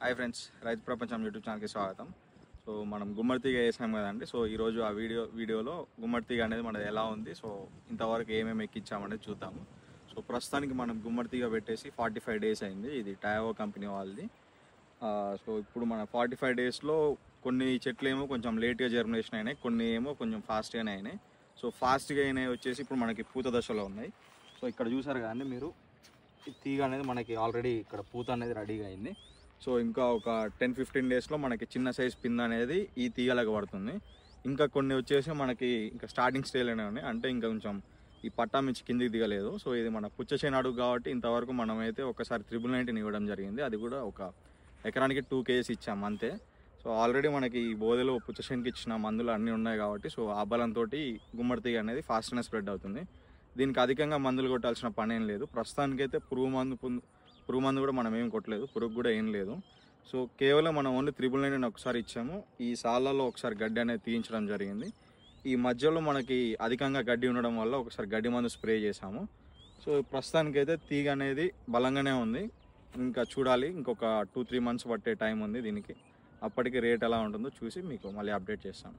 Hi friends, రైతు ప్రపంచం YouTube ఛానల్కి స్వాగతం. సో మనం గుమ్మడి తీగ వేసాం కదండి. సో ఈరోజు ఆ వీడియోలో గుమ్మడి తీగ అనేది మనది ఎలా ఉంది, సో ఇంతవరకు ఏమేమి ఎక్కించామనేది చూద్దాము. సో ప్రస్తుతానికి మనం గుమ్మడి తీగ పెట్టేసి 45 డేస్ అయింది. ఇది టయావో కంపెనీ వాళ్ళది. సో ఇప్పుడు మన 45 డేస్లో కొన్ని చెట్లు ఏమో కొంచెం లేట్గా జర్మినేషన్ అయినాయి, కొన్ని ఏమో కొంచెం ఫాస్ట్గానే అయినాయి. సో ఫాస్ట్గా అయినాయి వచ్చేసి ఇప్పుడు మనకి పూత దశలో ఉన్నాయి. సో ఇక్కడ చూసారు కదండి మీరు, ఈ తీగ అనేది మనకి ఆల్రెడీ ఇక్కడ పూత అనేది రెడీగా అయింది. సో ఇంకా ఒక 10-15 డేస్లో మనకి చిన్న సైజ్ పింద అనేది ఈ తీగలకు పడుతుంది. ఇంకా కొన్ని వచ్చేసి మనకి ఇంకా స్టార్టింగ్ స్టేజ్లోనే ఉన్నాయి, అంటే ఇంకా కొంచెం ఈ పట్టా మించి కిందికి దిగలేదు. సో ఇది మన పుచ్చచేను అడుగు కాబట్టి ఇంతవరకు మనమైతే ఒకసారి 999 ఇవ్వడం జరిగింది. అది కూడా ఒక ఎకరానికి 2 kgs ఇచ్చాము అంతే. సో ఆల్రెడీ మనకి ఈ బోధలో పుచ్చచేనుకి ఇచ్చిన మందులు అన్నీ ఉన్నాయి కాబట్టి సో ఆ బలంతో గుమ్మడి తీగ అనేది ఫాస్ట్గా స్ప్రెడ్ అవుతుంది. దీనికి అధికంగా మందులు కొట్టాల్సిన పని ఏం లేదు. ప్రస్తుతానికైతే పురుగు మందు కూడా మనం ఏం కొట్టలేదు, పురుగు కూడా ఏం లేదు. సో కేవలం మనం ఓన్లీ 999 ఒకసారి ఇచ్చాము. ఈ సాళ్ళలో ఒకసారి గడ్డి అనేది తీయించడం జరిగింది. ఈ మధ్యలో మనకి అధికంగా గడ్డి ఉండడం వల్ల ఒకసారి గడ్డి మందు స్ప్రే చేసాము. సో ప్రస్తుతానికైతే తీగ అనేది బలంగానే ఉంది. ఇంకా చూడాలి, ఇంకొక 2-3 మంత్స్ పట్టే టైం ఉంది దీనికి. అప్పటికి రేట్ ఎలా ఉంటుందో చూసి మీకు మళ్ళీ అప్డేట్ చేస్తాను.